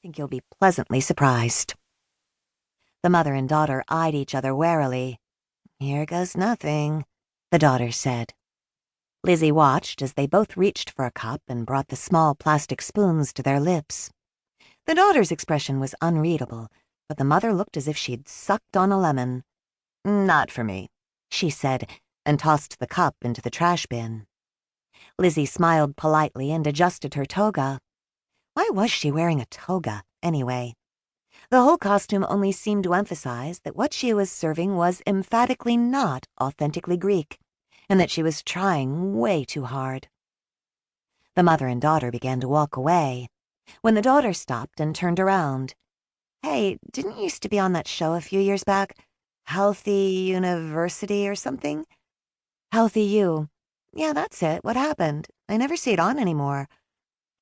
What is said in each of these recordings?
think you'll be pleasantly surprised." The mother and daughter eyed each other warily. "Here goes nothing," the daughter said. Lizzie watched as they both reached for a cup and brought the small plastic spoons to their lips. The daughter's expression was unreadable, but the mother looked as if she'd sucked on a lemon. "Not for me," she said, and tossed the cup into the trash bin. Lizzie smiled politely and adjusted her toga. Why was she wearing a toga, anyway? The whole costume only seemed to emphasize that what she was serving was emphatically not authentically Greek, and that she was trying way too hard. The mother and daughter began to walk away, when the daughter stopped and turned around. "Hey, didn't you used to be on that show a few years back? Healthy University or something?" "Healthy U. Yeah, that's it. What happened? I never see it on anymore."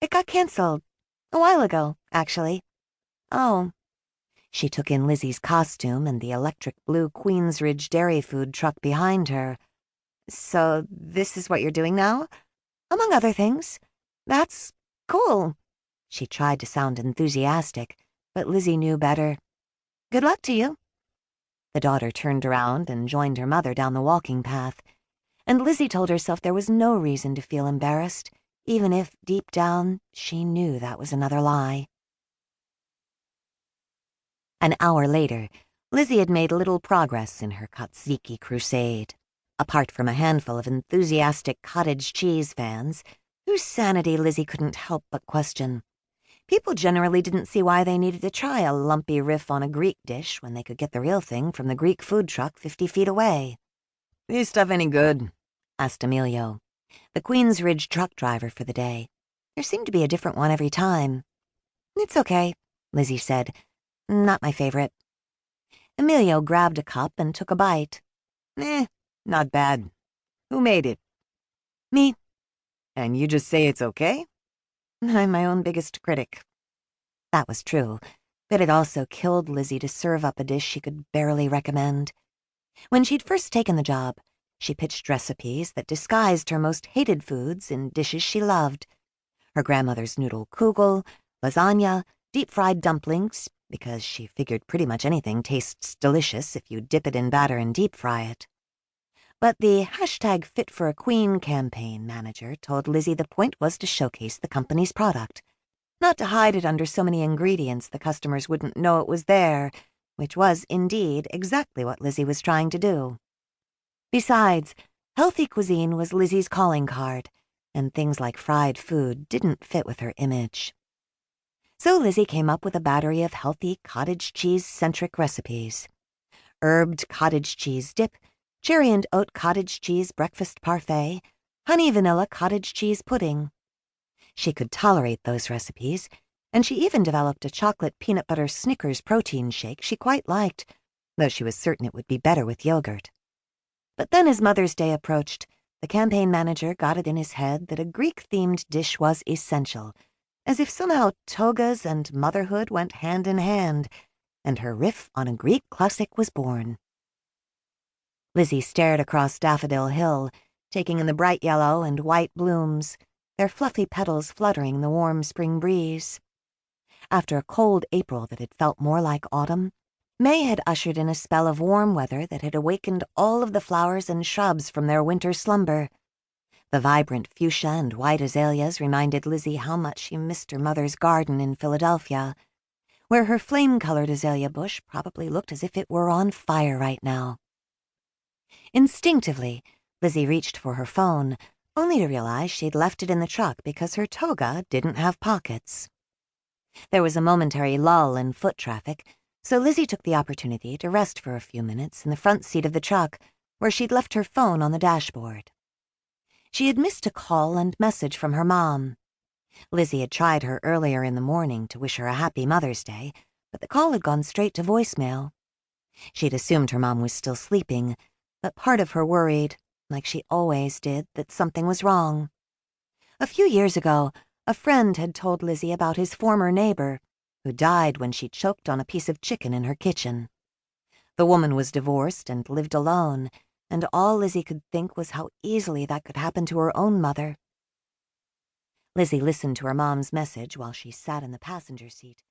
"It got canceled. A while ago, actually." "Oh." She took in Lizzie's costume and the electric blue Queensridge dairy food truck behind her. "So this is what you're doing now?" "Among other things." "That's cool." She tried to sound enthusiastic, but Lizzie knew better. "Good luck to you." The daughter turned around and joined her mother down the walking path, and Lizzie told herself there was no reason to feel embarrassed, even if, deep down, she knew that was another lie. An hour later, Lizzie had made little progress in her tzatziki crusade, apart from a handful of enthusiastic cottage cheese fans, whose sanity Lizzie couldn't help but question. People generally didn't see why they needed to try a lumpy riff on a Greek dish when they could get the real thing from the Greek food truck 50 feet away. "Is stuff any good?" asked Emilio, the Queensridge truck driver for the day. There seemed to be a different one every time. "It's okay," Lizzie said. "Not my favorite." Emilio grabbed a cup and took a bite. Not bad. Who made it?" "Me." "And you just say it's okay?" "I'm my own biggest critic." That was true, but it also killed Lizzie to serve up a dish she could barely recommend. When she'd first taken the job, she pitched recipes that disguised her most hated foods in dishes she loved. Her grandmother's noodle kugel, lasagna, deep-fried dumplings, because she figured pretty much anything tastes delicious if you dip it in batter and deep-fry it. But the #FitForAQueen campaign manager told Lizzie the point was to showcase the company's product, not to hide it under so many ingredients the customers wouldn't know it was there, which was, indeed, exactly what Lizzie was trying to do. Besides, healthy cuisine was Lizzie's calling card, and things like fried food didn't fit with her image. So Lizzie came up with a battery of healthy cottage cheese-centric recipes. Herbed cottage cheese dip, cherry and oat cottage cheese breakfast parfait, honey vanilla cottage cheese pudding. She could tolerate those recipes, and she even developed a chocolate peanut butter Snickers protein shake she quite liked, though she was certain it would be better with yogurt. But then as Mother's Day approached, the campaign manager got it in his head that a Greek-themed dish was essential, as if somehow togas and motherhood went hand in hand, and her riff on a Greek classic was born. Lizzie stared across Daffodil Hill, taking in the bright yellow and white blooms, their fluffy petals fluttering in the warm spring breeze. After a cold April that had felt more like autumn, May had ushered in a spell of warm weather that had awakened all of the flowers and shrubs from their winter slumber. The vibrant fuchsia and white azaleas reminded Lizzie how much she missed her mother's garden in Philadelphia, where her flame-colored azalea bush probably looked as if it were on fire right now. Instinctively, Lizzie reached for her phone, only to realize she'd left it in the truck because her toga didn't have pockets. There was a momentary lull in foot traffic, so Lizzie took the opportunity to rest for a few minutes in the front seat of the truck, where she'd left her phone on the dashboard. She had missed a call and message from her mom. Lizzie had tried her earlier in the morning to wish her a happy Mother's Day, but the call had gone straight to voicemail. She'd assumed her mom was still sleeping, but part of her worried, like she always did, that something was wrong. A few years ago, a friend had told Lizzie about his former neighbor, who died when she choked on a piece of chicken in her kitchen. The woman was divorced and lived alone, and all Lizzie could think was how easily that could happen to her own mother. Lizzie listened to her mom's message while she sat in the passenger seat,